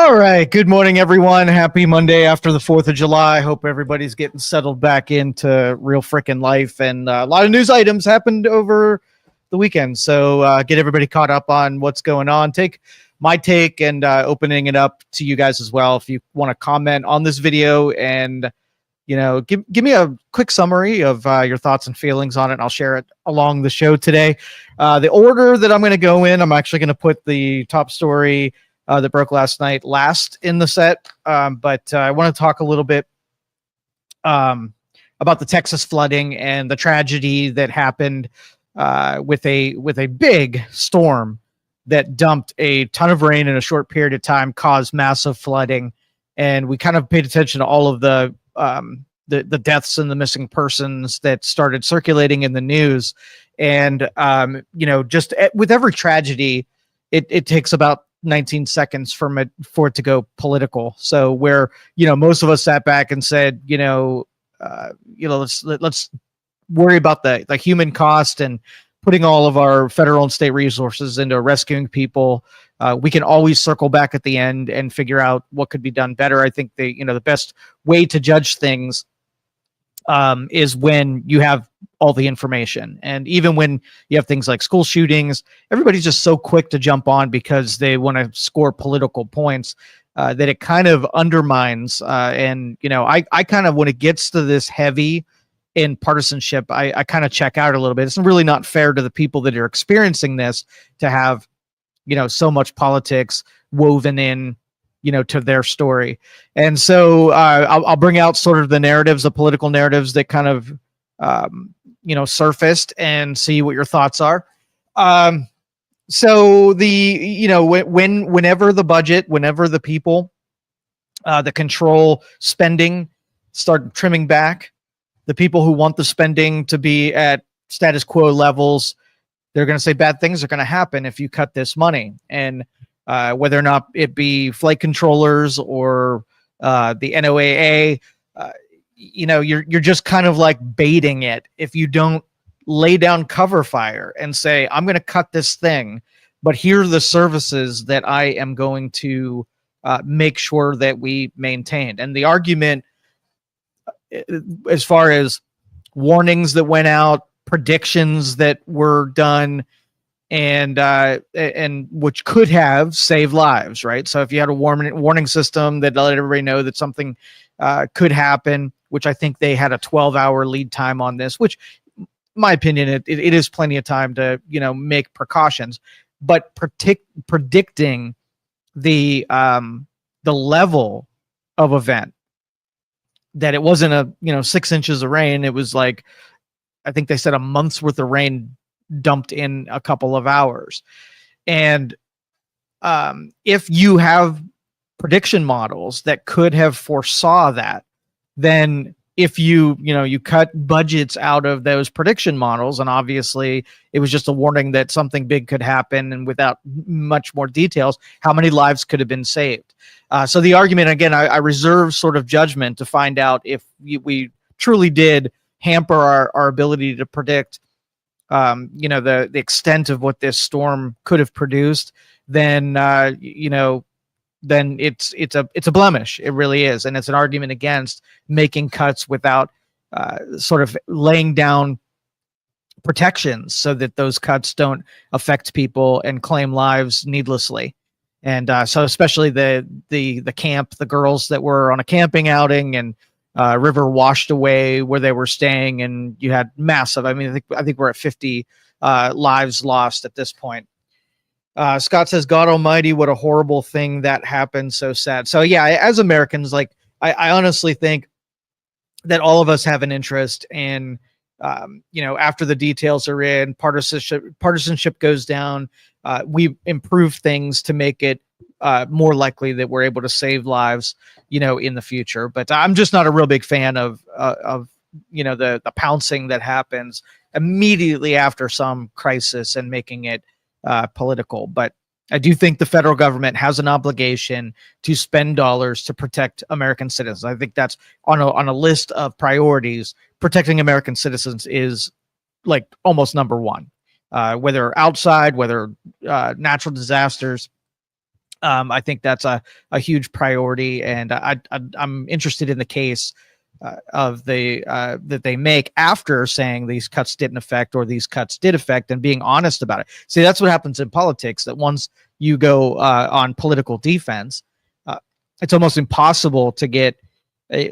All right. Good morning, everyone. Happy Monday after the 4th of July. Hope everybody's getting settled back into real freaking life. And a lot of news items happened over the weekend. So get everybody caught up on what's going on. Take my take and opening it up to you guys as well. If you want to comment on this video and, give me a quick summary of your thoughts and feelings on it. And I'll share it along the show today. The order that I'm going to go in, I'm actually going to put the top story that broke last night last in the set. But I want to talk a little bit about the Texas flooding and the tragedy that happened with a big storm that dumped a ton of rain in a short period of time, caused massive flooding. And we kind of paid attention to all of the deaths and the missing persons that started circulating in the news. And, just with every tragedy, it takes about 19 seconds for it to go political. So where, most of us sat back and said, let's worry about the human cost and putting all of our federal and state resources into rescuing people. We can always circle back at the end and figure out what could be done better. I think the best way to judge things is when you have all the information. And even when you have things like school shootings, everybody's just so quick to jump on because they want to score political points that it kind of undermines. I kind of, when it gets to this heavy in partisanship, I kind of check out a little bit. It's really not fair to the people that are experiencing this to have, so much politics woven in, to their story. And so I'll bring out sort of the narratives, the political narratives that kind of, surfaced and see what your thoughts are. So whenever the people that control spending start trimming back, the people who want the spending to be at status quo levels, they're going to say bad things are going to happen if you cut this money. And whether or not it be flight controllers or the NOAA, you're just kind of like baiting it if you don't lay down cover fire and say, I'm going to cut this thing, but here are the services that I am going to make sure that we maintain. And the argument, as far as warnings that went out, predictions that were done, and which could have saved lives, right? So if you had a warning system that let everybody know that something could happen, which I think they had a 12-hour lead time on this, which, in my opinion, it is plenty of time to make precautions, but predicting the level of event, that it wasn't a 6 inches of rain, it was like, I think they said a month's worth of rain dumped in a couple of hours. And if you have prediction models that could have foresaw that, then if you cut budgets out of those prediction models, and obviously it was just a warning that something big could happen, and without much more details, how many lives could have been saved? So the argument, again, I reserve sort of judgment to find out if we truly did hamper our ability to predict the extent of what this storm could have produced. Then then it's a blemish. It really is. And it's an argument against making cuts without sort of laying down protections so that those cuts don't affect people and claim lives needlessly. And so especially the camp, the girls that were on a camping outing, and river washed away where they were staying, and you had massive, I think we're at 50 lives lost at this point. Scott says, God Almighty, what a horrible thing that happened. So sad. So yeah, as Americans, like I honestly think that all of us have an interest in, after the details are in, partisanship goes down. We improve things to make it more likely that we're able to save lives, in the future. But I'm just not a real big fan of the pouncing that happens immediately after some crisis and making it political. But I do think the federal government has an obligation to spend dollars to protect American citizens. I think that's on a list of priorities. Protecting American citizens is like almost number one, whether outside, whether natural disasters. I think that's a huge priority, and I'm interested in the case of the that they make after saying these cuts didn't affect or these cuts did affect, and being honest about it. See, that's what happens in politics. That once you go on political defense, it's almost impossible to get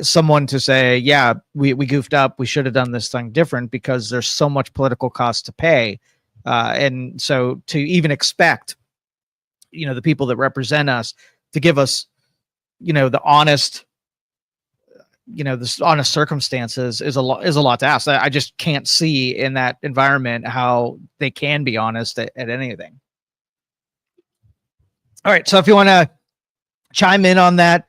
someone to say, "Yeah, we goofed up. We should have done this thing different," because there's so much political cost to pay, and so to even expect the people that represent us to give us the honest this honest circumstances is a lot to ask. I just can't see in that environment how they can be honest at anything. All right, so if you want to chime in on that,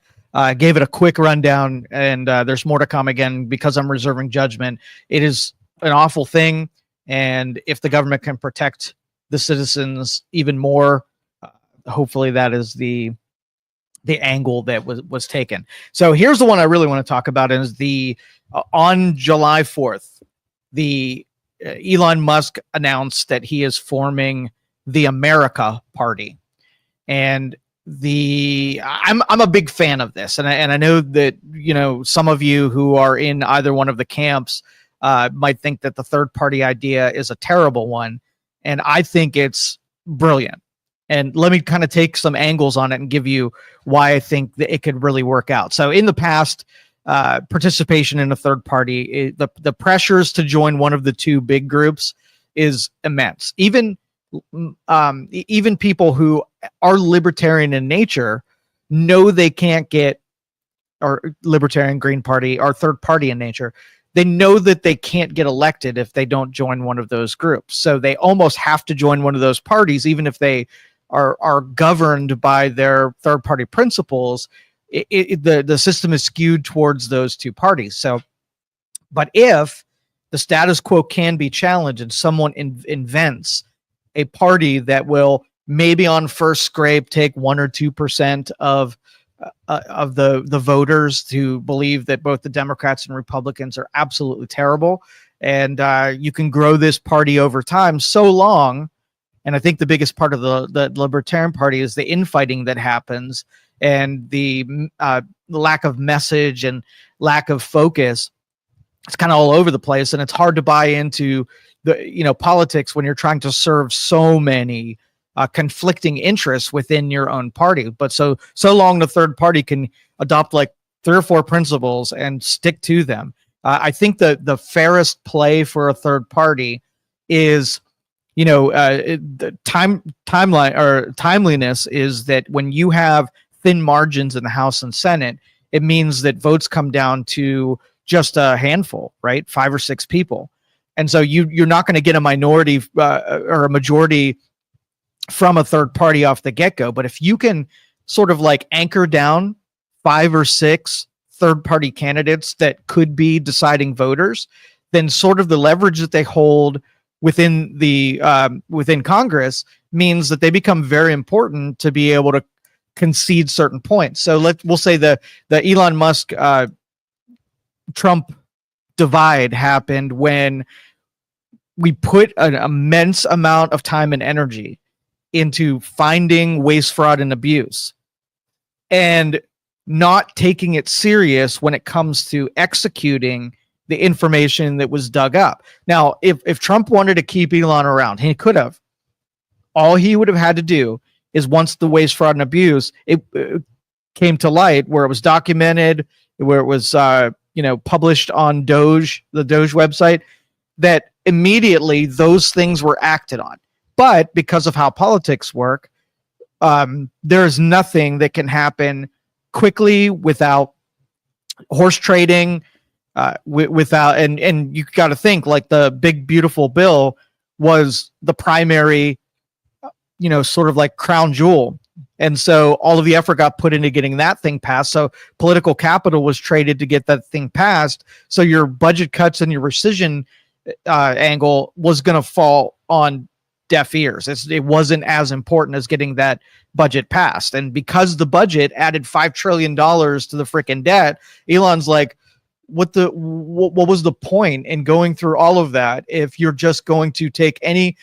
gave it a quick rundown, and there's more to come. Again, because I'm reserving judgment, it is an awful thing, and if the government can protect the citizens even more, hopefully that is the angle that was taken. So here's the one I really want to talk about, is the on July 4th, the Elon Musk announced that he is forming the America Party, and I'm a big fan of this, and I know that some of you who are in either one of the camps might think that the third party idea is a terrible one, and I think it's brilliant. And let me kind of take some angles on it and give you why I think that it could really work out. So in the past, participation in a third party, the pressures to join one of the two big groups is immense. Even people who are libertarian in nature know they can't get, or libertarian, Green Party, or third party in nature, they know that they can't get elected if they don't join one of those groups. So they almost have to join one of those parties, even if they are governed by their third party principles. The system is skewed towards those two parties. So, but if the status quo can be challenged and someone invents a party that will maybe on first scrape take 1 or 2% of the voters to believe that both the Democrats and Republicans are absolutely terrible, and you can grow this party over time so long. And I think the biggest part of the Libertarian Party is the infighting that happens, and the lack of message and lack of focus. It's kind of all over the place, and it's hard to buy into the politics when you're trying to serve so many conflicting interests within your own party. But so long the third party can adopt like 3 or 4 principles and stick to them. I think the fairest play for a third party is the timeline or timeliness is that when you have thin margins in the House and Senate, it means that votes come down to just a handful, right? 5 or 6 people. And so you're not going to get a minority or a majority from a third party off the get-go. But if you can sort of like anchor down 5 or 6 third party candidates that could be deciding voters, then sort of the leverage that they hold within Congress means that they become very important to be able to concede certain points. So we'll say the Elon Musk Trump divide happened when we put an immense amount of time and energy into finding waste, fraud, and abuse, and not taking it serious when it comes to executing the information that was dug up. Now, if Trump wanted to keep Elon around, he could have. All he would have had to do is, once the waste, fraud, and abuse it came to light, where it was documented, where it was published on the Doge website, that immediately those things were acted on. But because of how politics work, there is nothing that can happen quickly without horse trading, without, and you got to think, like, the big beautiful bill was the primary, sort of like crown jewel. And so all of the effort got put into getting that thing passed. So political capital was traded to get that thing passed. So your budget cuts and your rescission angle was going to fall on deaf ears. It wasn't as important as getting that budget passed. And because the budget added $5 trillion to the freaking debt, Elon's like, what was the point in going through all of that if you're just going to take any,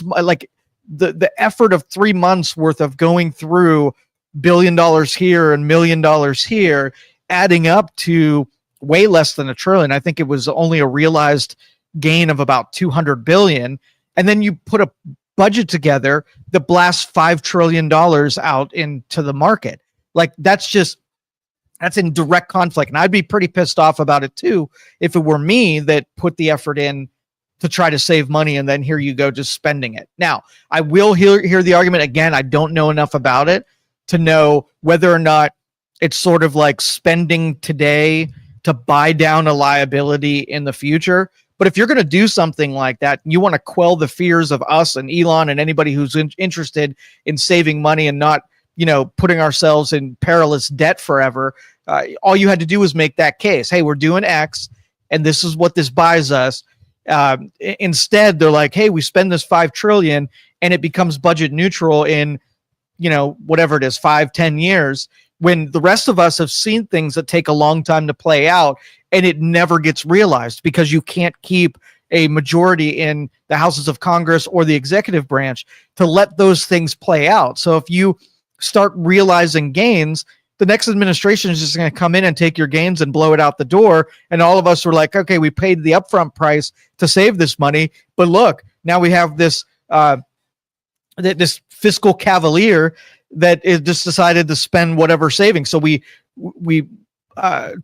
like, the effort of 3 months worth of going through $1 billion here and $1 million here, adding up to way less than $1 trillion. I think it was only a realized gain of about 200 billion. And then you put a budget together that blasts $5 trillion out into the market. Like that's in direct conflict. And I'd be pretty pissed off about it too if it were me that put the effort in to try to save money, and then here you go just spending it. Now, I will hear the argument again. I don't know enough about it to know whether or not it's sort of like spending today to buy down a liability in the future. But if you're going to do something like that, you want to quell the fears of us and Elon and anybody who's interested in saving money and not, putting ourselves in perilous debt forever. All you had to do was make that case. Hey, we're doing X, and this is what this buys us. Instead, they're like, hey, we spend this $5 trillion and it becomes budget neutral in, whatever it is, 5-10 years, when the rest of us have seen things that take a long time to play out and it never gets realized because you can't keep a majority in the houses of Congress or the executive branch to let those things play out. So if you start realizing gains, the next administration is just going to come in and take your gains and blow it out the door. And all of us were like, okay, we paid the upfront price to save this money. But look, now we have this this fiscal cavalier that is just decided to spend whatever savings. So we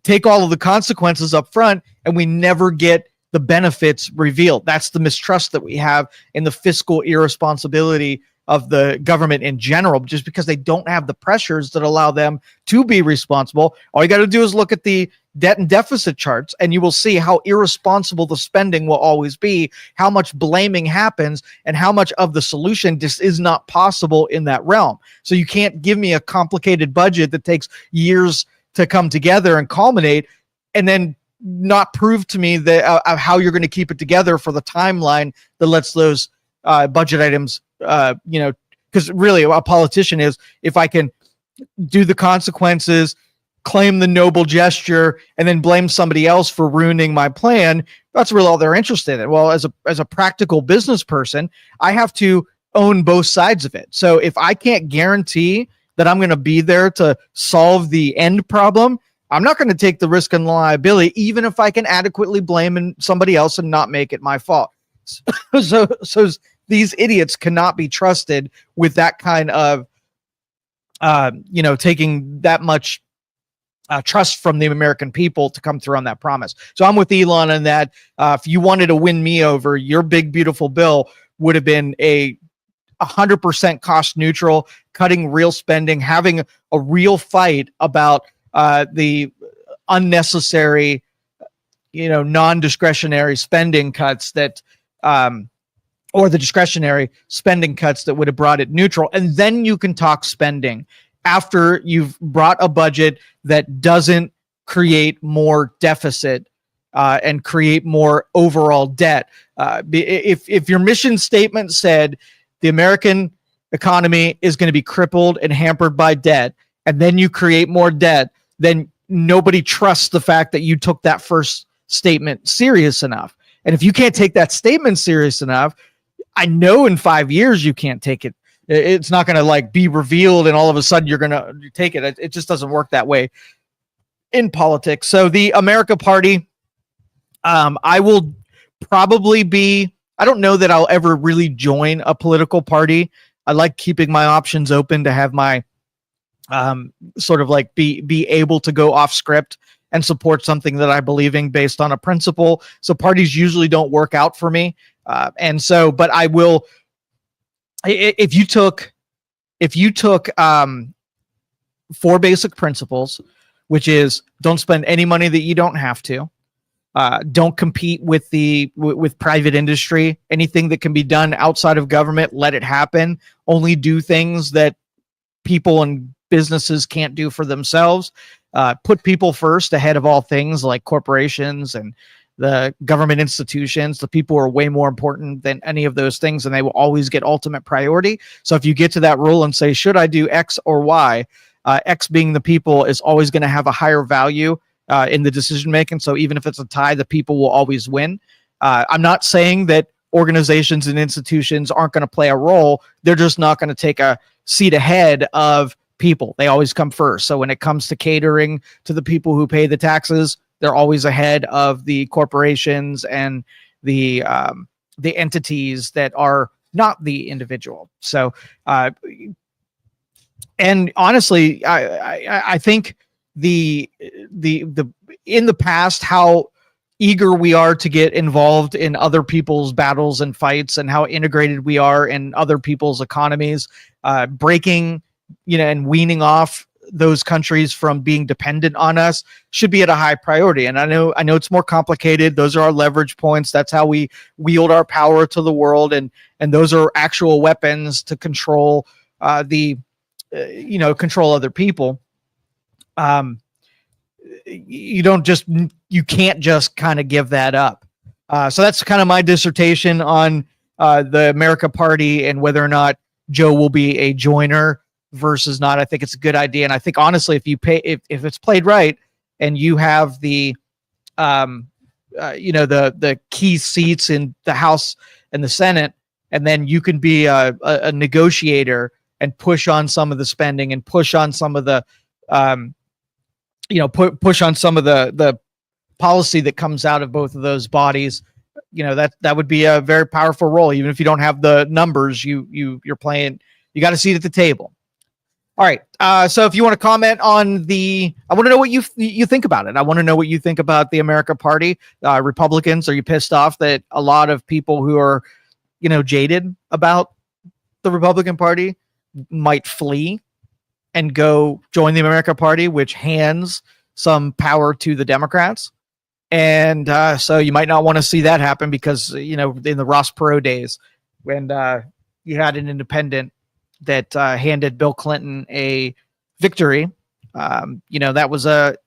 take all of the consequences up front and we never get the benefits revealed. That's the mistrust that we have in the fiscal irresponsibility of the government in general, just because they don't have the pressures that allow them to be responsible. All you got to do is look at the debt and deficit charts, and you will see how irresponsible the spending will always be, how much blaming happens, and how much of the solution just is not possible in that realm. So you can't give me a complicated budget that takes years to come together and culminate, and then not prove to me that how you're going to keep it together for the timeline that lets those budget items, because really a politician is, if I can do the consequences, claim the noble gesture, and then blame somebody else for ruining my plan, that's really all they're interested in. Well, as a practical business person, I have to own both sides of it. So if I can't guarantee that I'm going to be there to solve the end problem, I'm not going to take the risk and liability, even if I can adequately blame somebody else and not make it my fault. So these idiots cannot be trusted with that kind of, taking that much trust from the American people to come through on that promise. So I'm with Elon on that. If you wanted to win me over, your big, beautiful bill would have been 100% cost neutral, cutting real spending, having a real fight about the unnecessary, non-discretionary spending cuts that, or the discretionary spending cuts that would have brought it neutral. And then you can talk spending after you've brought a budget that doesn't create more deficit and create more overall debt. If your mission statement said the American economy is going to be crippled and hampered by debt, and then you create more debt, then nobody trusts the fact that you took that first statement serious enough. And if you can't take that statement serious enough, I know in 5 years you can't take it. It's not going to be revealed and all of a sudden you're going to take it. It just doesn't work that way in politics. So the America Party, I will probably be, I don't know that I'll ever really join a political party. I like keeping my options open to have my be able to go off script and support something that I believe in based on a principle. So parties usually don't work out for me. But I will, if you took 4 basic principles, which is don't spend any money that you don't have to, don't compete with with private industry, anything that can be done outside of government, let it happen, only do things that people and businesses can't do for themselves, put people first ahead of all things like corporations and the government institutions. The people are way more important than any of those things, and they will always get ultimate priority. So if you get to that rule and say, should I do X or Y, X being the people is always going to have a higher value in the decision making. So even if it's a tie, the people will always win. I'm not saying that organizations and institutions aren't going to play a role. They're just not going to take a seat ahead of people. They always come first. So when it comes to catering to the people who pay the taxes, they're always ahead of the corporations and the entities that are not the individual. So, and honestly, I think the in the past, how eager we are to get involved in other people's battles and fights, and how integrated we are in other people's economies, breaking, and weaning off those countries from being dependent on us should be at a high priority. And I know it's more complicated. Those are our leverage points. That's how we wield our power to the world. And those are actual weapons to control control other people. You can't just kind of give that up. So that's kind of my dissertation on the America Party and whether or not Joe will be a joiner versus not. I think it's a good idea. And I think honestly, if it's played right and you have the key seats in the House and the Senate, and then you can be a negotiator and push on some of the spending and push on some of the push on some of the policy that comes out of both of those bodies. That would be a very powerful role. Even if you don't have the numbers, you're playing, you got a seat at the table. All right. So if you want to comment on I want to know what you think about it. I want to know what you think about the America Party. Republicans, are you pissed off that a lot of people who are, jaded about the Republican Party might flee and go join the America Party, which hands some power to the Democrats? And so you might not want to see that happen because, in the Ross Perot days when you had an independent that handed Bill Clinton a victory, that was a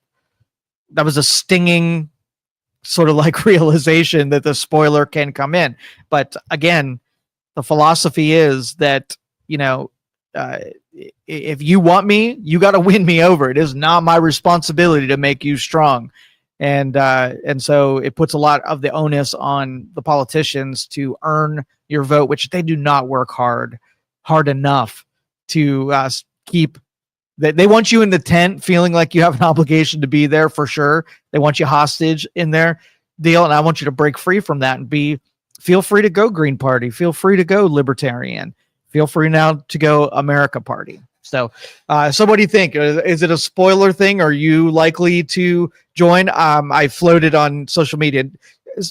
stinging sort of like realization that the spoiler can come in. But again, the philosophy is that, if you want me, you got to win me over. It is not my responsibility to make you strong. And so it puts a lot of the onus on the politicians to earn your vote, which they do not work hard enough to keep. They want you in the tent feeling like you have an obligation to be there for sure. They want you hostage in their deal. And I want you to break free from that and feel free to go Green Party. Feel free to go Libertarian. Feel free now to go America Party. So what do you think? Is it a spoiler thing? Are you likely to join? I floated on social media,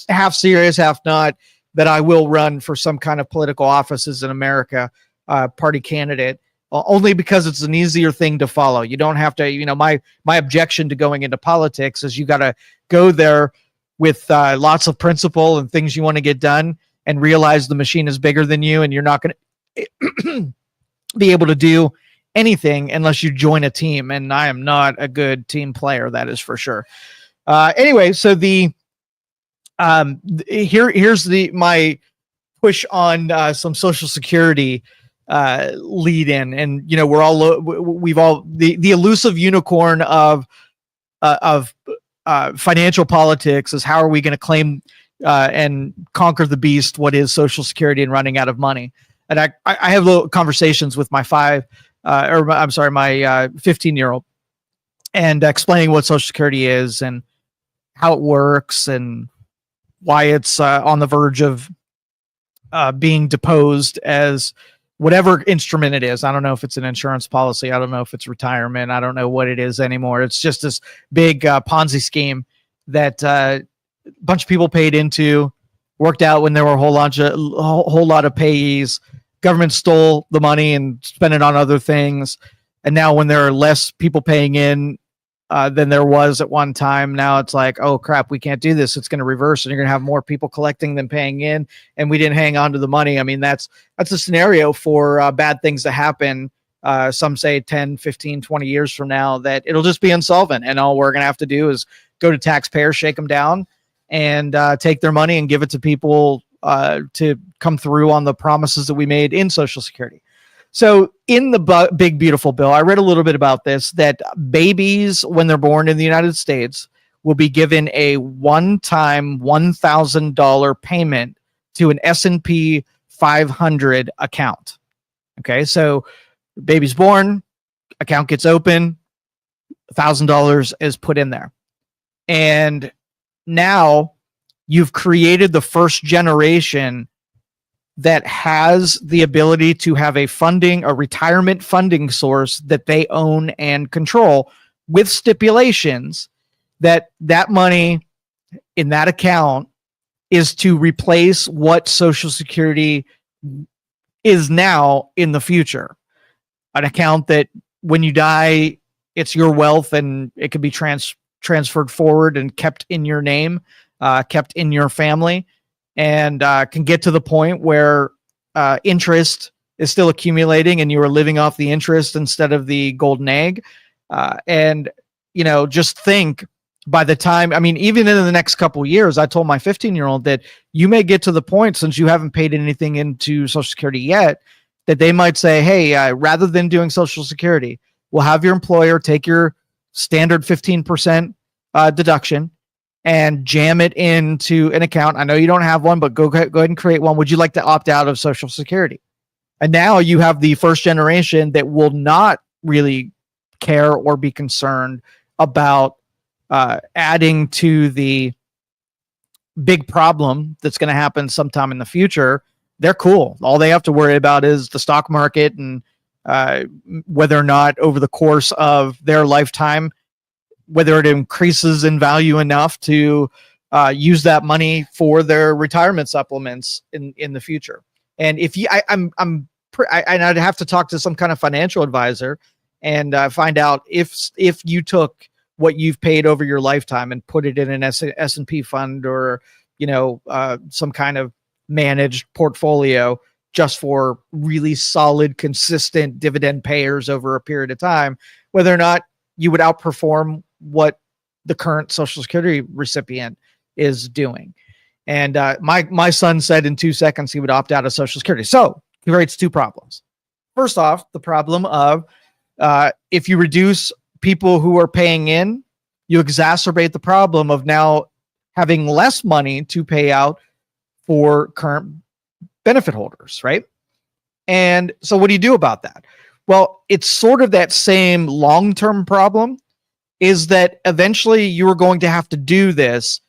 half serious, half not, that I will run for some kind of political offices in America, party candidate, only because it's an easier thing to follow. You don't have to, my objection to going into politics is you got to go there with lots of principle and things you want to get done and realize the machine is bigger than you and you're not going to be able to do anything unless you join a team. And I am not a good team player, that is for sure. Anyway, so here's my push on some Social Security lead in, and we've all the elusive unicorn of financial politics is how are we going to claim and conquer the beast, what is Social Security, and running out of money. And I have little conversations with my my 15-year-old and explaining what Social Security is and how it works and why it's on the verge of being deposed as whatever instrument it is. I don't know if it's an insurance policy. I don't know if it's retirement. I don't know what it is anymore. It's just this big Ponzi scheme that a bunch of people paid into, worked out when there were a whole lot of payees. Government stole the money and spent it on other things. And now when there are less people paying in than there was at one time, now it's like, oh crap, we can't do this. It's going to reverse and you're going to have more people collecting than paying in. And we didn't hang on to the money. I mean, that's a scenario for bad things to happen. Some say 10, 15, 20 years from now that it'll just be insolvent. And all we're going to have to do is go to taxpayers, shake them down and take their money and give it to people to come through on the promises that we made in Social Security. So in the big, beautiful bill, I read a little bit about this, that babies, when they're born in the United States, will be given a one-time $1,000 payment to an S&P 500 account. Okay, so baby's born, account gets open, $1,000 is put in there. And now you've created the first generation that has the ability to have a retirement funding source that they own and control, with stipulations that money in that account is to replace what Social Security is now in the future. An account that when you die, it's your wealth and it can be transferred forward and kept in your name, kept in your family, and can get to the point where interest is still accumulating and you are living off the interest instead of the golden egg. And, just think, by the time, even in the next couple of years, I told my 15-year-old that you may get to the point, since you haven't paid anything into Social Security yet, that they might say, hey, rather than doing Social Security, we'll have your employer take your standard 15% deduction and jam it into an account. I know you don't have one, but go ahead and create one. Would you like to opt out of Social Security? And now you have the first generation that will not really care or be concerned about adding to the big problem that's going to happen sometime in the future. They're cool. All they have to worry about is the stock market and whether or not over the course of their lifetime, whether it increases in value enough to use that money for their retirement supplements in the future. And if you, I'd have to talk to some kind of financial advisor and find out if you took what you've paid over your lifetime and put it in an S&P fund or some kind of managed portfolio just for really solid, consistent dividend payers over a period of time, whether or not you would outperform what the current Social Security recipient is doing. And my son said in 2 seconds he would opt out of Social Security. So he creates two problems. First off, the problem of if you reduce people who are paying in, you exacerbate the problem of now having less money to pay out for current benefit holders, right? And so what do you do about that? Well, it's sort of that same long-term problem, is that eventually you are going to have to do this.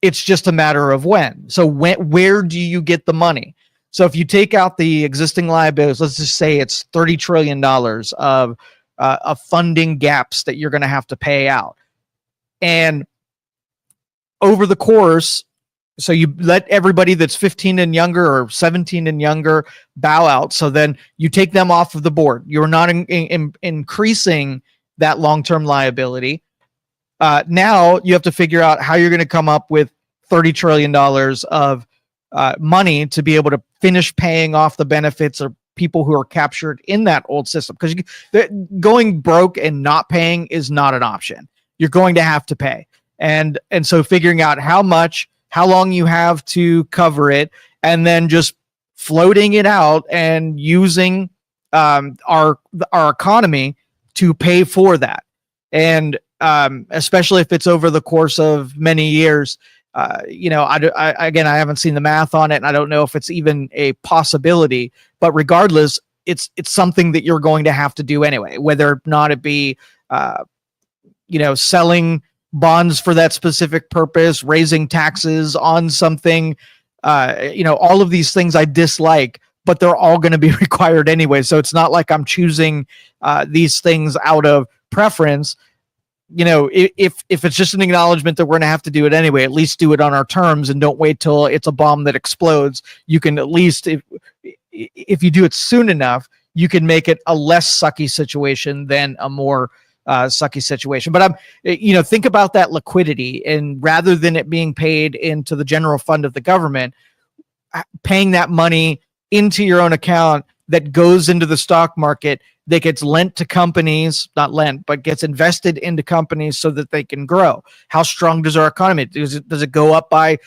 It's just a matter of when. So where do you get the money? So if you take out the existing liabilities, let's just say it's $30 trillion of funding gaps that you're going to have to pay out. And over the course, so you let everybody that's 15 and younger or 17 and younger bow out. So then you take them off of the board. You're not increasing that long-term liability. Now you have to figure out how you're going to come up with $30 trillion of money to be able to finish paying off the benefits of people who are captured in that old system. Because going broke and not paying is not an option. You're going to have to pay. And so figuring out how much, how long you have to cover it, and then just floating it out and using our economy to pay for that. And especially if it's over the course of many years, again, I haven't seen the math on it, and I don't know if it's even a possibility, but regardless, it's something that you're going to have to do anyway, whether or not it be, selling bonds for that specific purpose, raising taxes on something, all of these things I dislike, but they're all going to be required anyway. So it's not like I'm choosing these things out of preference. If it's just an acknowledgement that we're going to have to do it anyway, at least do it on our terms and don't wait till it's a bomb that explodes. You can at least, if you do it soon enough, you can make it a less sucky situation than a more sucky situation. But think about that liquidity, and rather than it being paid into the general fund of the government, paying that money into your own account that goes into the stock market, that gets lent to companies, not lent, but gets invested into companies so that they can grow. How strong does our economy? Does it go up by,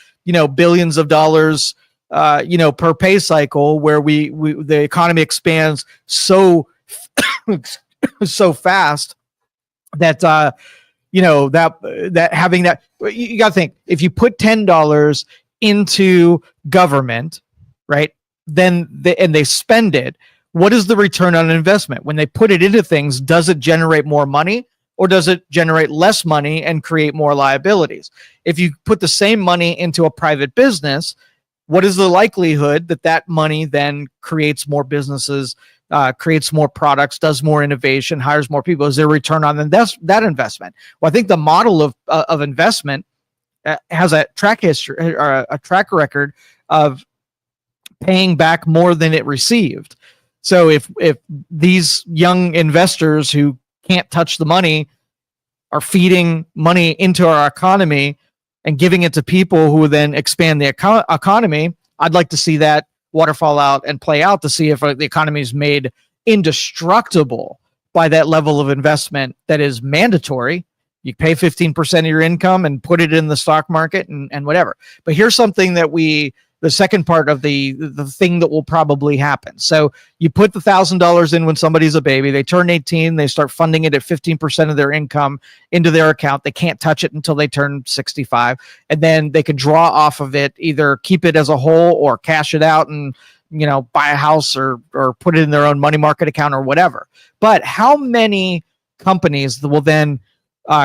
billions of dollars, per pay cycle, where the economy expands so fast that, that having that, you got to think, if you put $10 into government, right, then they spend it. what is the return on investment? When they put it into things, does it generate more money or does it generate less money and create more liabilities? If you put the same money into a private business, what is the likelihood that that money then creates more businesses, creates more products, does more innovation, hires more people? Is there a return on that investment? Well, I think the model of investment has a track history or a track record of paying back more than it received. So if these young investors who can't touch the money are feeding money into our economy and giving it to people who then expand the economy, I'd like to see that waterfall out and play out to see if the economy is made indestructible by that level of investment that is mandatory. You pay 15% of your income and put it in the stock market and whatever. But here's something that the second part of the thing that will probably happen. So you put the $1,000 in when somebody's a baby, they turn 18, they start funding it at 15% of their income into their account. They can't touch it until they turn 65. And then they can draw off of it, either keep it as a whole or cash it out and, buy a house or put it in their own money market account or whatever. But how many companies will then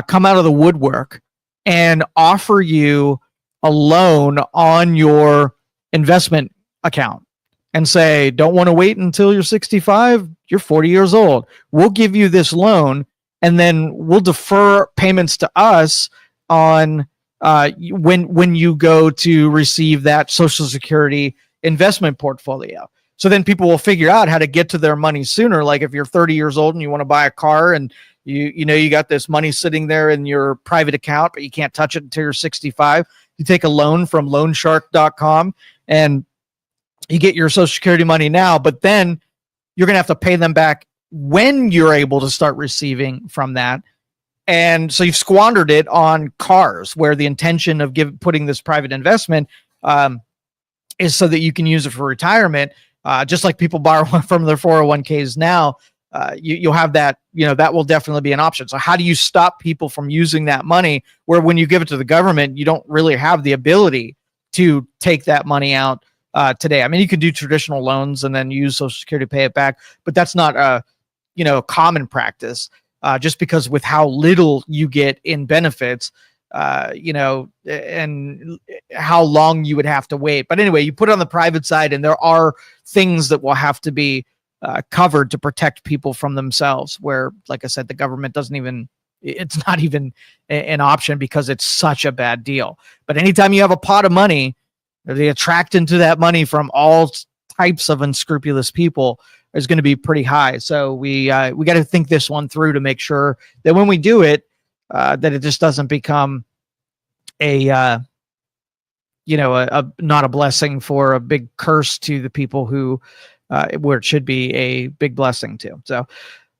come out of the woodwork and offer you a loan on your investment account and say, don't want to wait until you're 65, you're 40 years old, we'll give you this loan and then we'll defer payments to us on when you go to receive that Social Security investment portfolio. So then people will figure out how to get to their money sooner. Like if you're 30 years old and you want to buy a car and you got this money sitting there in your private account, but you can't touch it until you're 65, you take a loan from loanshark.com and you get your Social Security money now, but then you're going to have to pay them back when you're able to start receiving from that. And so you've squandered it on cars, where the intention of putting this private investment is so that you can use it for retirement. Just like people borrow from their 401ks now, you'll have that, that will definitely be an option. So how do you stop people from using that money, where when you give it to the government, you don't really have the ability to take that money out today? I mean, you could do traditional loans and then use Social Security to pay it back, but that's not a common practice, just because with how little you get in benefits, and how long you would have to wait. But anyway, you put it on the private side and there are things that will have to be covered to protect people from themselves, where, like I said, the government it's not even an option because it's such a bad deal. But anytime you have a pot of money, the attraction to that money from all types of unscrupulous people is going to be pretty high. So we got to think this one through to make sure that when we do it, that it just doesn't become a not a blessing for a big curse to the people who where it should be a big blessing to. So,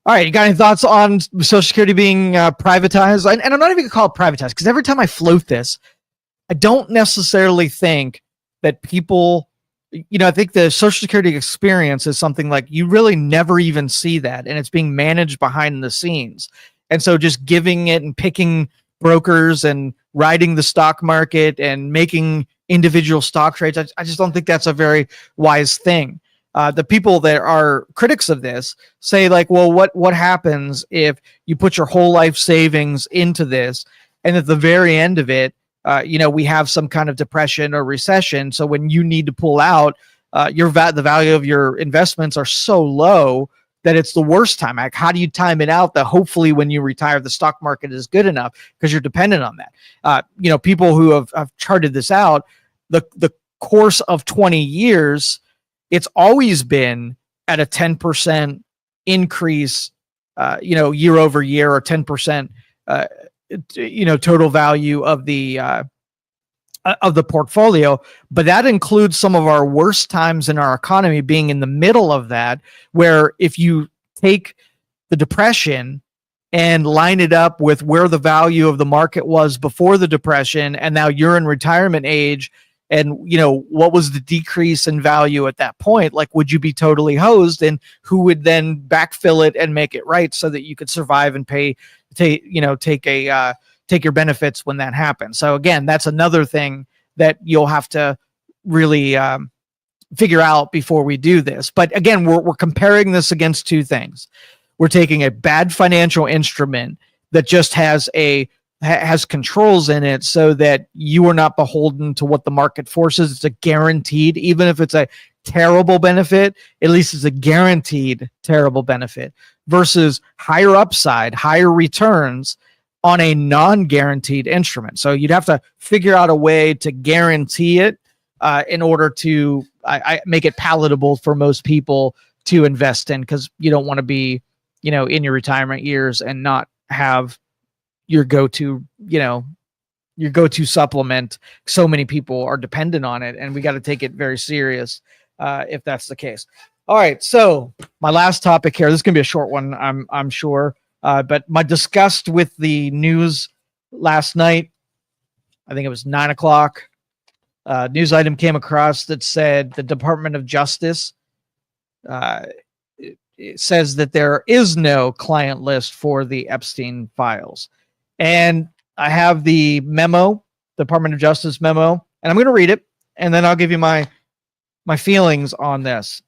all right, you got any thoughts on Social Security being privatized? And I'm not even gonna call it privatized, because every time I float this, I don't necessarily think that people, I think the Social Security experience is something like you really never even see that, and it's being managed behind the scenes. And so just giving it and picking brokers and riding the stock market and making individual stock trades, I just don't think that's a very wise thing. The people that are critics of this say, like, well, what happens if you put your whole life savings into this, and at the very end of it, we have some kind of depression or recession. So when you need to pull out, the value of your investments are so low that it's the worst time. Like, how do you time it out that hopefully when you retire, the stock market is good enough, because you're dependent on that. People who have charted this out, the course of 20 years, it's always been at a 10% increase, year over year, or 10%, total value of the portfolio. But that includes some of our worst times in our economy being in the middle of that, where if you take the Depression and line it up with where the value of the market was before the Depression, and now you're in retirement age, and what was the decrease in value at that point? Like, would you be totally hosed, and who would then backfill it and make it right so that you could survive and take your benefits when that happens? So again, that's another thing that you'll have to really figure out before we do this. But again, we're comparing this against two things. We're taking a bad financial instrument that just has controls in it so that you are not beholden to what the market forces. It's a guaranteed, even if it's a terrible benefit, at least it's a guaranteed terrible benefit, versus higher upside, higher returns on a non-guaranteed instrument. So you'd have to figure out a way to guarantee it in order to make it palatable for most people to invest in, because you don't want to be, in your retirement years and not have your go-to supplement. So many people are dependent on it, and we got to take it very serious if that's the case. All right, so my last topic here. This is gonna be a short one, I'm sure, but my disgust with the news last night. I think it was 9 o'clock. News item came across that said the Department of Justice it says that there is no client list for the Epstein files. And I have the memo, Department of Justice memo, and I'm going to read it, and then I'll give you my feelings on this.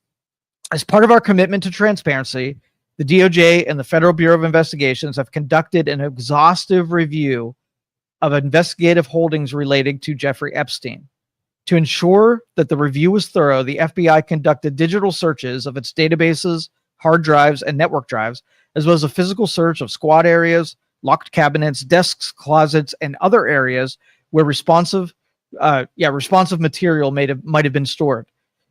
As part of our commitment to transparency, the DOJ and the Federal Bureau of Investigations have conducted an exhaustive review of investigative holdings relating to Jeffrey Epstein. To ensure that the review was thorough, the FBI conducted digital searches of its databases, hard drives, and network drives, as well as a physical search of squad areas, locked cabinets, desks, closets, and other areas where responsive material might have been stored.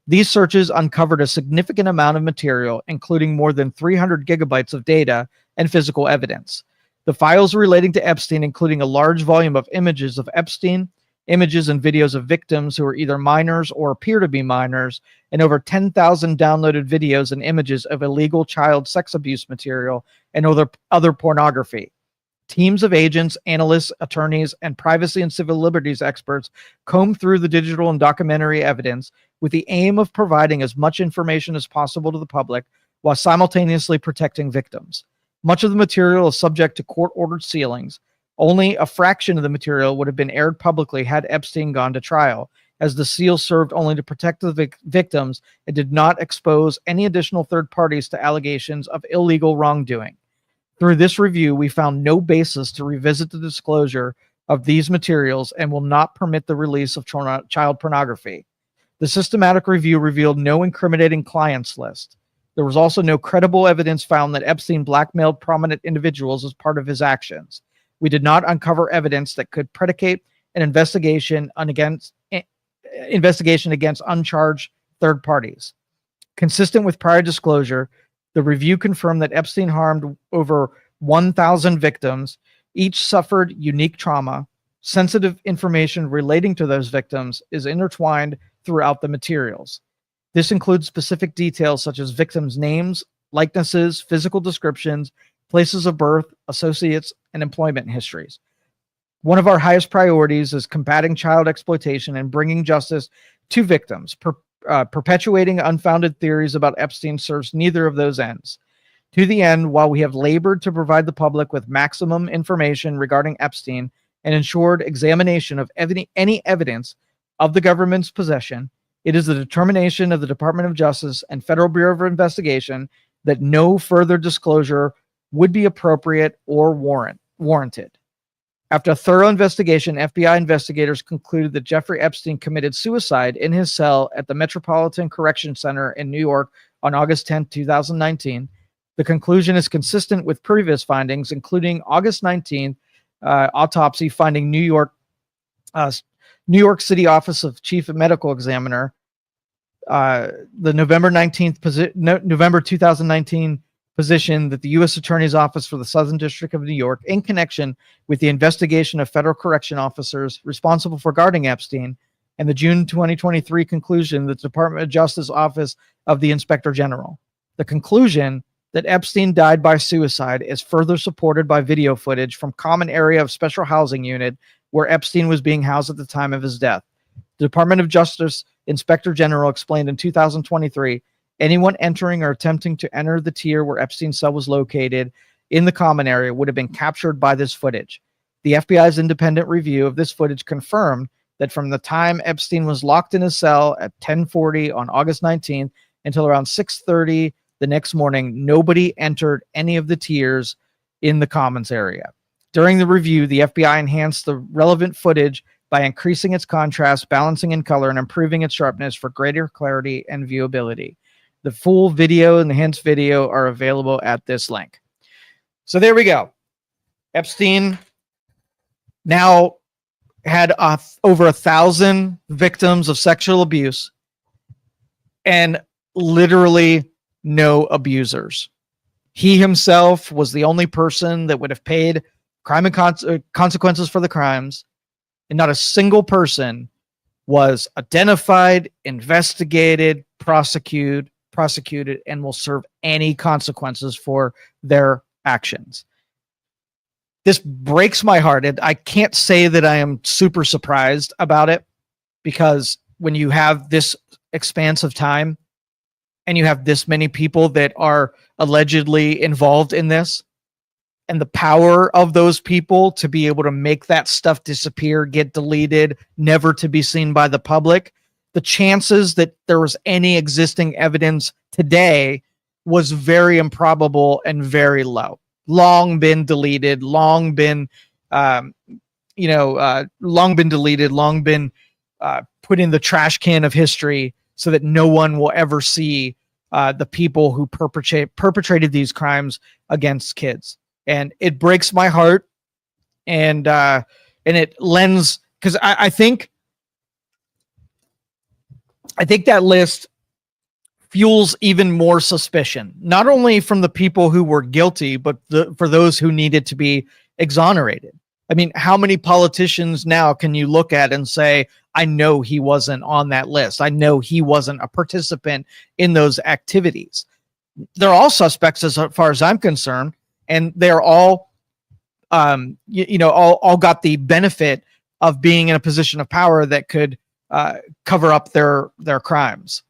These searches uncovered a significant amount of material, including more than 300 gigabytes of data and physical evidence. The files relating to Epstein, including a large volume of images of Epstein, images and videos of victims who are either minors or appear to be minors, and over 10,000 downloaded videos and images of illegal child sex abuse material and other pornography. Teams of agents, analysts, attorneys, and privacy and civil liberties experts comb through the digital and documentary evidence with the aim of providing as much information as possible to the public while simultaneously protecting victims. Much of the material is subject to court-ordered sealings. Only a fraction of the material would have been aired publicly had Epstein gone to trial, as the seal served only to protect the victims and did not expose any additional third parties to allegations of illegal wrongdoing. Through this review, we found no basis to revisit the disclosure of these materials and will not permit the release of child pornography. The systematic review revealed no incriminating clients list. There was also no credible evidence found that Epstein blackmailed prominent individuals as part of his actions. We did not uncover evidence that could predicate an investigation against uncharged third parties. Consistent with prior disclosure, the review confirmed that Epstein harmed over 1,000 victims. Each suffered unique trauma. Sensitive information relating to those victims is intertwined throughout the materials. This includes specific details such as victims' names, likenesses, physical descriptions, places of birth, associates, and employment histories. One of our highest priorities is combating child exploitation and bringing justice to victims. Perpetuating unfounded theories about Epstein serves neither of those ends. To the end, while we have labored to provide the public with maximum information regarding Epstein and ensured examination of any evidence of the government's possession, it is the determination of the Department of Justice and Federal Bureau of Investigation that no further disclosure would be appropriate or warranted. After a thorough investigation, FBI investigators concluded that Jeffrey Epstein committed suicide in his cell at the Metropolitan Correction Center in New York on August 10, 2019. The conclusion is consistent with previous findings, including August 19th autopsy finding New York City Office of Chief Medical Examiner, the November 2019 position that the U.S. Attorney's Office for the Southern District of New York, in connection with the investigation of federal correction officers responsible for guarding Epstein, and the June 2023 conclusion that the Department of Justice Office of the Inspector General. The conclusion that Epstein died by suicide is further supported by video footage from common area of special housing unit where Epstein was being housed at the time of his death. The Department of Justice Inspector General explained in 2023, anyone entering or attempting to enter the tier where Epstein's cell was located in the common area would have been captured by this footage. The FBI's independent review of this footage confirmed that from the time Epstein was locked in his cell at 10:40 on August 19th until around 6:30 the next morning, nobody entered any of the tiers in the Commons area. During the review, the FBI enhanced the relevant footage by increasing its contrast, balancing in color, and improving its sharpness for greater clarity and viewability. The full video and the hints video are available at this link. So there we go. Epstein now had over 1,000 victims of sexual abuse and literally no abusers. He himself was the only person that would have paid crime and consequences for the crimes, and not a single person was identified, investigated, prosecuted, and will serve any consequences for their actions. This breaks my heart. And I can't say that I am super surprised about it, because when you have this expanse of time and you have this many people that are allegedly involved in this, and the power of those people to be able to make that stuff disappear, get deleted, never to be seen by the public, the chances that there was any existing evidence today was very improbable and very low. Long been deleted, long been put in the trash can of history, so that no one will ever see the people who perpetrated these crimes against kids. And it breaks my heart, and it lends, because I think that list fuels even more suspicion, not only from the people who were guilty, but for those who needed to be exonerated. I mean, how many politicians now can you look at and say, I know he wasn't on that list, I know he wasn't a participant in those activities? They're all suspects as far as I'm concerned, and they're all all got the benefit of being in a position of power that could cover up their crimes.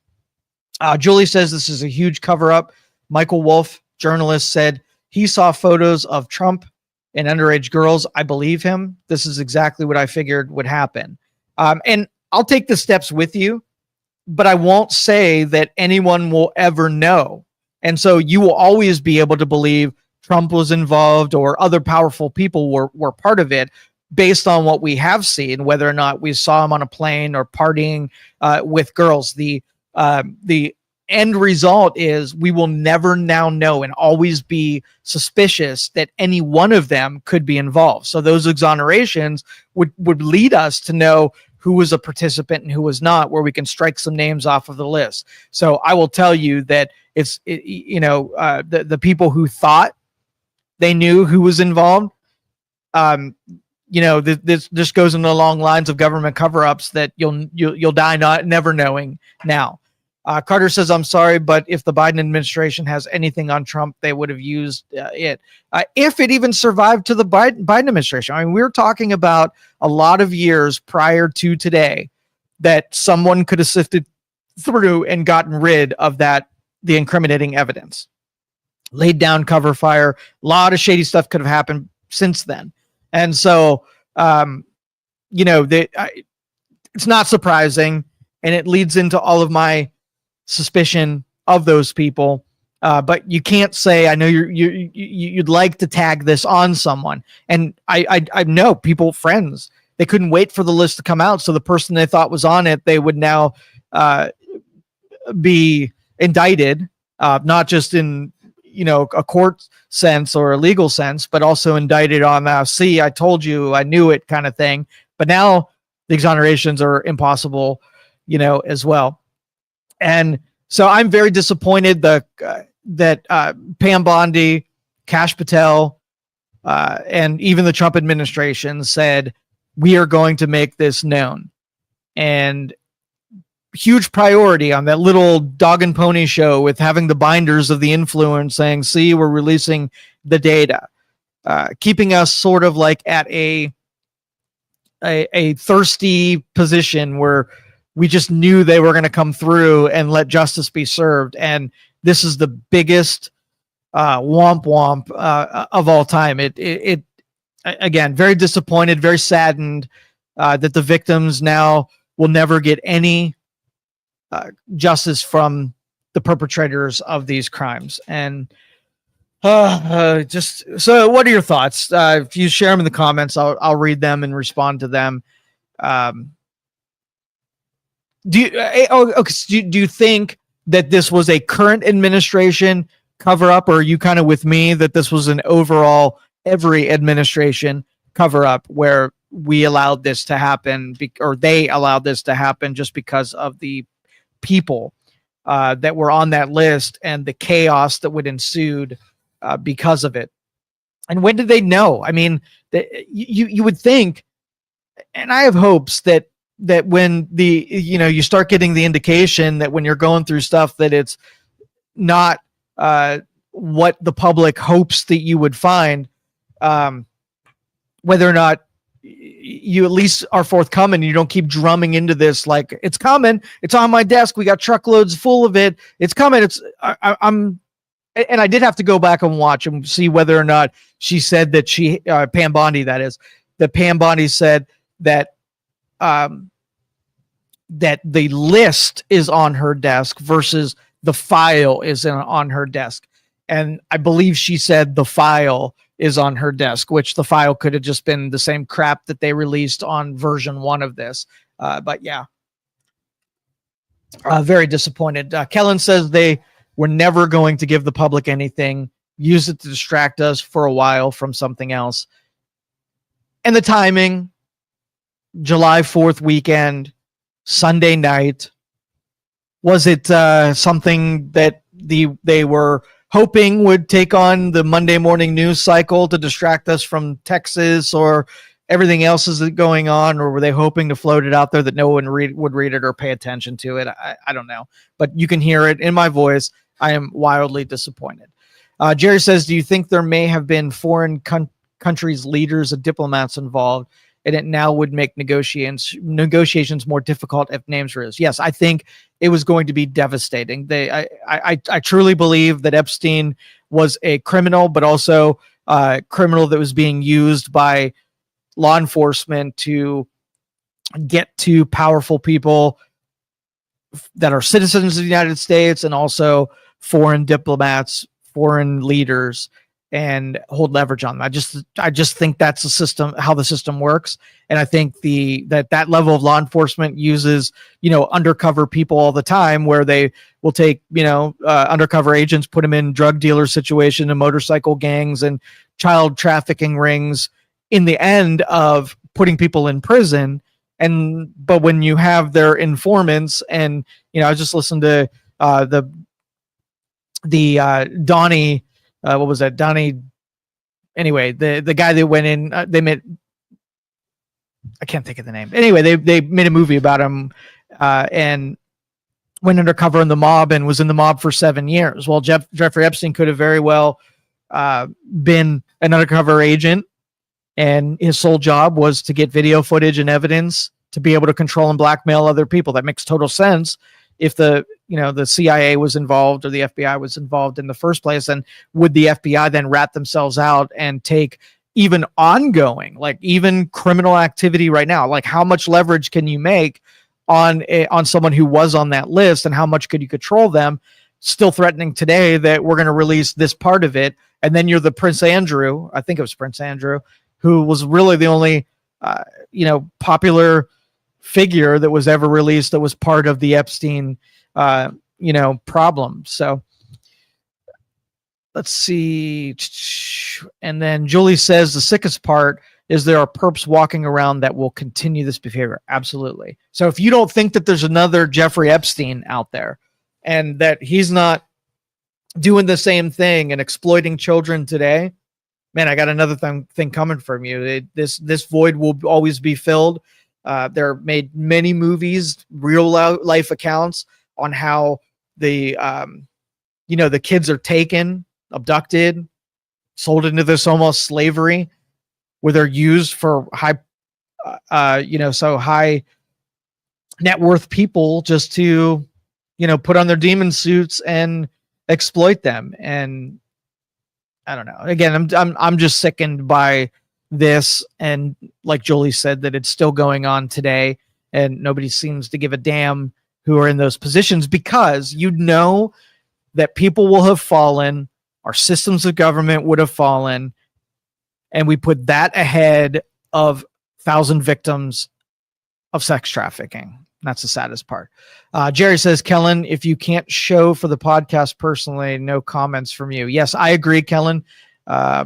Julie says this is a huge cover up. Michael Wolff, journalist, said he saw photos of Trump and underage girls. I believe him. This is exactly what I figured would happen. And I'll take the steps with you, but I won't say that anyone will ever know. And so you will always be able to believe Trump was involved or other powerful people were part of it, based on what we have seen, whether or not we saw him on a plane or partying with girls. The end result is we will never now know and always be suspicious that any one of them could be involved. So those exonerations would lead us to know who was a participant and who was not, where we can strike some names off of the list. So I will tell you that the people who thought they knew who was involved, this just goes in the long lines of government cover-ups that you'll die never knowing now. Carter says, I'm sorry, but if the Biden administration has anything on Trump, they would have used it. If it even survived to the Biden administration. I mean, we're talking about a lot of years prior to today that someone could have sifted through and gotten rid of the incriminating evidence. Laid down cover fire. A lot of shady stuff could have happened since then. And so, it's not surprising, and it leads into all of my suspicion of those people. But you can't say, I know you'd like to tag this on someone. And I know people, friends, they couldn't wait for the list to come out. So the person they thought was on it, they would now be indicted, not just in a court sense or a legal sense, but also indicted on see, I told you, I knew it kind of thing. But now the exonerations are impossible, as well. And so I'm very disappointed that Pam Bondi, Kash Patel, and even the Trump administration said, we are going to make this known. And huge priority on that little dog and pony show with having the binders of the influence saying, see, we're releasing the data, keeping us sort of like at a thirsty position where we just knew they were going to come through and let justice be served. And this is the biggest womp of all time. It again, very disappointed, very saddened. that the victims now will never get any justice from the perpetrators of these crimes. And just so, what are your thoughts? If you share them in the comments, I'll read them and respond to them. Do you think that this was a current administration cover up, or are you kind of with me that this was an overall every administration cover up where we allowed this to happen, or they allowed this to happen just because of the people that were on that list and the chaos that would ensued because of it? And when did they know? I mean, you would think, and I have hopes that when you start getting the indication that when you're going through stuff that it's not what the public hopes that you would find, whether or not you at least are forthcoming. You don't keep drumming into this like it's coming, it's on my desk, we got truckloads full of it, it's coming. I'm and I did have to go back and watch and see whether or not she said that Pam Bondi, that is, that Pam Bondi said that that the list is on her desk versus the file is on her desk. And I believe she said the file is on her desk, which the file could have just been the same crap that they released on version 1 of this. But yeah, very disappointed. Kellen says they were never going to give the public anything, use it to distract us for a while from something else. And the timing, July 4th weekend, Sunday night, was it something that they were hoping would take on the Monday morning news cycle to distract us from Texas or everything else is going on, or were they hoping to float it out there that no one would read it or pay attention to it? I don't know, but you can hear it in my voice. I am wildly disappointed. Jerry says, do you think there may have been foreign countries' leaders and diplomats involved, and it now would make negotiations more difficult if names were used? Yes, I think it was going to be devastating. I truly believe that Epstein was a criminal, but also a criminal that was being used by law enforcement to get to powerful people that are citizens of the United States and also foreign diplomats, foreign leaders, and hold leverage on them. I just think that's the system, how the system works. And I think that level of law enforcement uses, undercover people all the time, where they will take, undercover agents, put them in drug dealer situation and motorcycle gangs and child trafficking rings in the end of putting people in prison. But when you have their informants, and, I just listened to the Danyi, what was that? Danny. Anyway, the guy that went in, they met. I can't think of the name. Anyway, they made a movie about him and went undercover in the mob and was in the mob for 7 years. Well, Jeffrey Epstein could have very well been an undercover agent, and his sole job was to get video footage and evidence to be able to control and blackmail other people. That makes total sense if the CIA was involved or the FBI was involved in the first place. And would the FBI then rat themselves out and take even ongoing, like even criminal activity right now? Like, how much leverage can you make on someone who was on that list, and how much could you control them? Still threatening today that we're going to release this part of it. And then you're the Prince Andrew, I think it was Prince Andrew, who was really the only, popular figure that was ever released that was part of the Epstein, problem. So let's see. And then Julie says the sickest part is there are perps walking around that will continue this behavior. Absolutely. So if you don't think that there's another Jeffrey Epstein out there and that he's not doing the same thing and exploiting children today, man, I got another thing coming from you. This void will always be filled. There are made many movies, real life accounts on how the kids are taken, abducted, sold into this almost slavery, where they're used for high net worth people just to, put on their demon suits and exploit them. And I don't know. Again, I'm just sickened by this, and like Jolie said, that it's still going on today, and nobody seems to give a damn who are in those positions, because you know that people will have fallen, our systems of government would have fallen, and we put that ahead of 1,000 victims of sex trafficking. That's the saddest part. Jerry says, Kellen, if you can't show for the podcast personally, no comments from you. Yes, I agree, Kellen.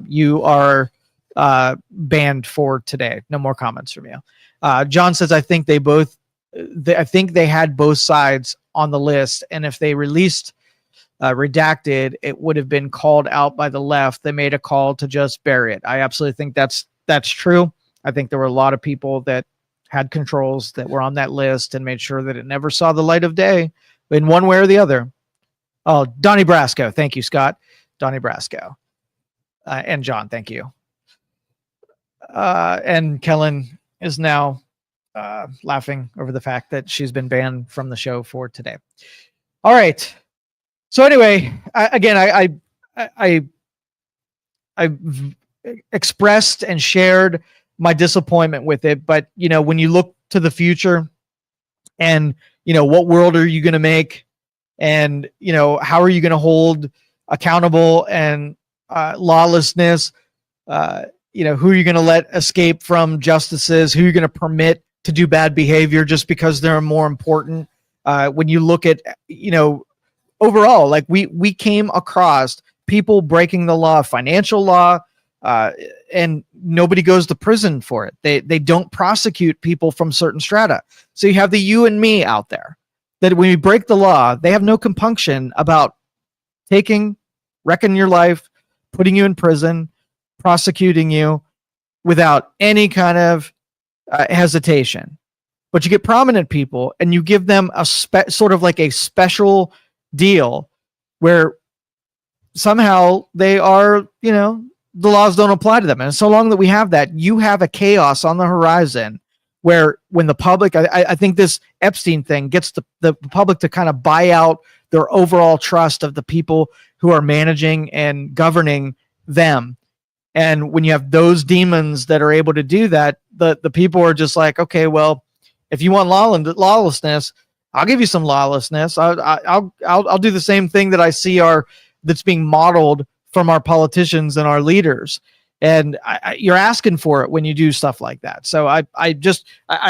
You are banned for today. No more comments from you. John says, I think they had both sides on the list, and if they released redacted, it would have been called out by the left. They made a call to just bury it. I absolutely think that's true. I think there were a lot of people that had controls that were on that list and made sure that it never saw the light of day in one way or the other. Oh, Donnie Brasco. Thank you, Scott. Donnie Brasco. And John, thank you. And Kellen is now laughing over the fact that she's been banned from the show for today. All right. So anyway, I expressed and shared my disappointment with it, but when you look to the future, and what world are you going to make, and how are you going to hold accountable and lawlessness? Who are you going to let escape from justices? Who are you going to permit to do bad behavior just because they're more important? When you look at overall, like we came across people breaking the law, financial law, and nobody goes to prison for it. They don't prosecute people from certain strata. So you have the you and me out there that when you break the law, they have no compunction about wrecking your life, putting you in prison, prosecuting you without any kind of hesitation. But you get prominent people and you give them a sort of like a special deal where somehow they are, the laws don't apply to them. And so long that we have that, you have a chaos on the horizon where when the public, I think this Epstein thing gets the public to kind of buy out their overall trust of the people who are managing and governing them. And when you have those demons that are able to do that, the people are just like, okay, well, if you want lawlessness, I'll give you some lawlessness. I'll do the same thing that I see that's being modeled from our politicians and our leaders. And you're asking for it when you do stuff like that. So I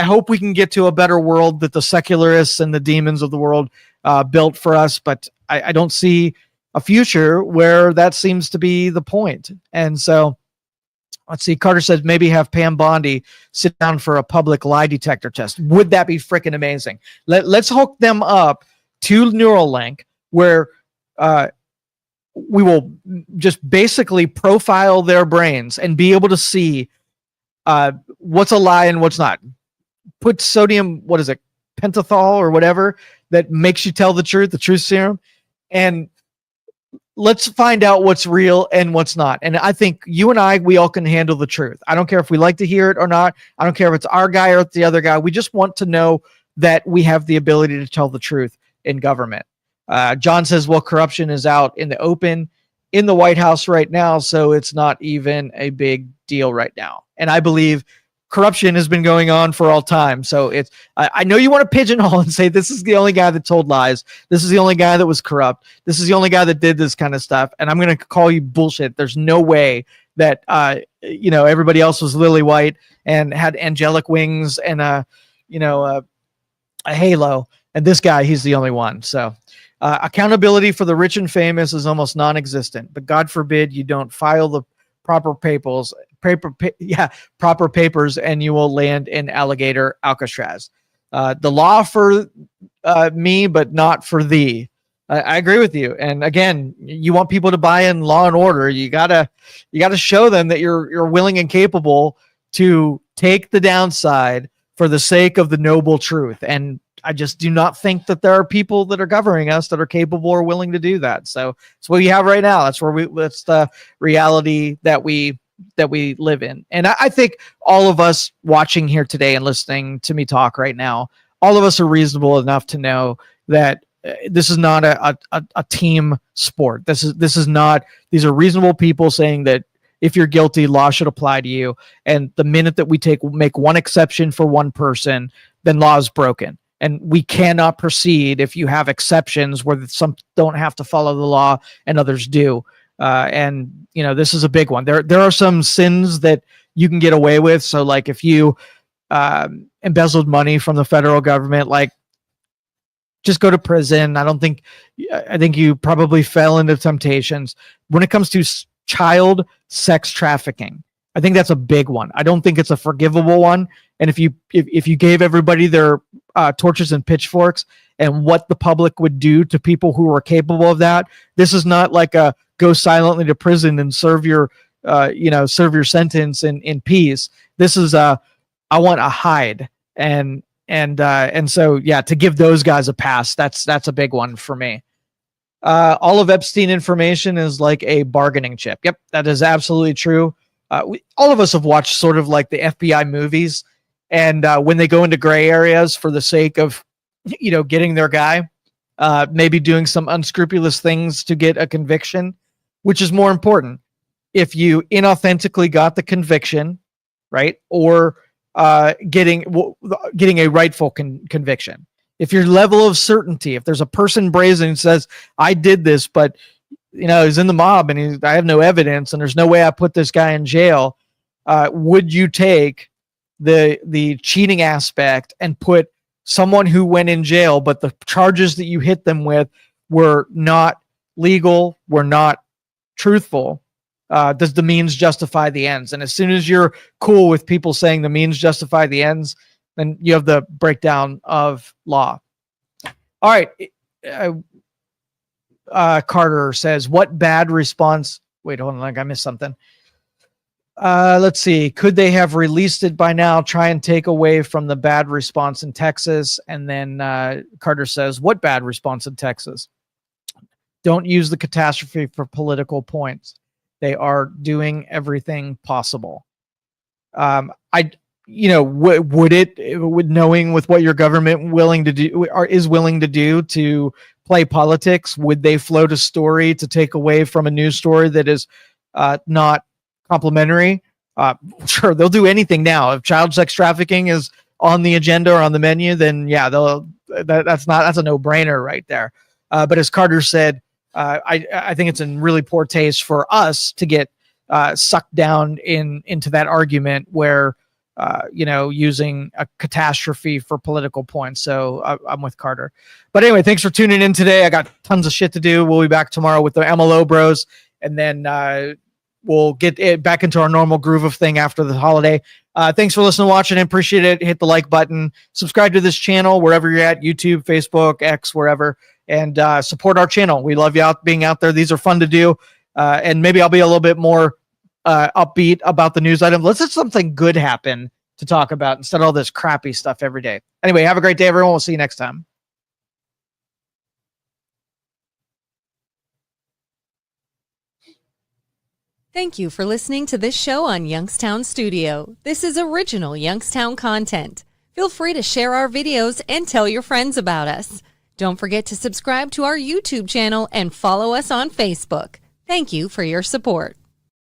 hope we can get to a better world that the secularists and the demons of the world built for us. But I don't see a future where that seems to be the point. And so let's see. Carter says maybe have Pam Bondi sit down for a public lie detector test. Would that be freaking amazing? Let's hook them up to Neuralink, where we will just basically profile their brains and be able to see what's a lie and what's not. Put sodium, pentothal or whatever that makes you tell the truth serum, and let's find out what's real and what's not. And I think you and we all can handle the truth. I don't care if we like to hear it or not. I don't care if it's our guy or it's the other guy. We just want to know that we have the ability to tell the truth in government. John says, well, corruption is out in the open in the White House right now, so it's not even a big deal right now. And I believe corruption has been going on for all time. So I know you want to pigeonhole and say this is the only guy that told lies. This is the only guy that was corrupt. This is the only guy that did this kind of stuff. And I'm going to call you bullshit. There's no way that, everybody else was lily white and had angelic wings and a halo. And this guy, he's the only one. So accountability for the rich and famous is almost non-existent, but God forbid you don't file the proper papers, and you will land in alligator Alcatraz. The law for me, but not for thee. I agree with you. And again, you want people to buy in law and order. You gotta show them that you're willing and capable to take the downside for the sake of the noble truth. And I just do not think that there are people that are governing us that are capable or willing to do that. So it's what we have right now. That's the reality that we live in. And I think all of us watching here today and listening to me talk right now, all of us are reasonable enough to know that this is not a team sport. These are reasonable people saying that if you're guilty, law should apply to you. And the minute that we make one exception for one person, then law is broken. And we cannot proceed if you have exceptions where some don't have to follow the law and others do. And this is a big one. There are some sins that you can get away with. So like if you embezzled money from the federal government, like just go to prison. I think you probably fell into temptations. When it comes to child sex trafficking, I think that's a big one. I don't think it's a forgivable one. And if you gave everybody their torches and pitchforks and what the public would do to people who are capable of that, this is not like a go silently to prison and serve your sentence in peace. This is I want a hide. And so, yeah, to give those guys a pass, that's a big one for me. All of Epstein information is like a bargaining chip. Yep, that is absolutely true. All of us have watched sort of like the FBI movies, and when they go into gray areas for the sake of, getting their guy, maybe doing some unscrupulous things to get a conviction, which is more important. If you inauthentically got the conviction, right, or getting a rightful conviction. If your level of certainty, if there's a person brazen who says, I did this, but he's in the mob and I have no evidence and there's no way I put this guy in jail, would you take the cheating aspect and put someone who went in jail, but the charges that you hit them with were not legal, were not truthful? Does the means justify the ends? And as soon as you're cool with people saying the means justify the ends, then you have the breakdown of law. All right. Carter says, what bad response? Wait, hold on. Like I missed something. Let's see. Could they have released it by now? Try and take away from the bad response in Texas. And then Carter says, what bad response in Texas? Don't use the catastrophe for political points. They are doing everything possible. Would knowing with what your government is willing to do to play politics, would they float a story to take away from a news story that is not complimentary? Sure, they'll do anything now. If child sex trafficking is on the agenda or on the menu, then yeah, that's a no-brainer right there. But as Carter said, I think it's in really poor taste for us to get sucked down into that argument where using a catastrophe for political points. So I'm with Carter. But anyway, thanks for tuning in today. I got tons of shit to do. We'll be back tomorrow with the MLO bros, and then we'll get it back into our normal groove of thing after the holiday. Thanks for listening, watching. I appreciate it. Hit the like button. Subscribe to this channel wherever you're at, YouTube, Facebook, X, wherever. And support our channel. We love you being out there. These are fun to do. And maybe I'll be a little bit more upbeat about the news item. Let's have something good happen to talk about instead of all this crappy stuff every day. Anyway, have a great day, everyone. We'll see you next time. Thank you for listening to this show on Youngstown Studio. This is original Youngstown content. Feel free to share our videos and tell your friends about us. Don't forget to subscribe to our YouTube channel and follow us on Facebook. Thank you for your support.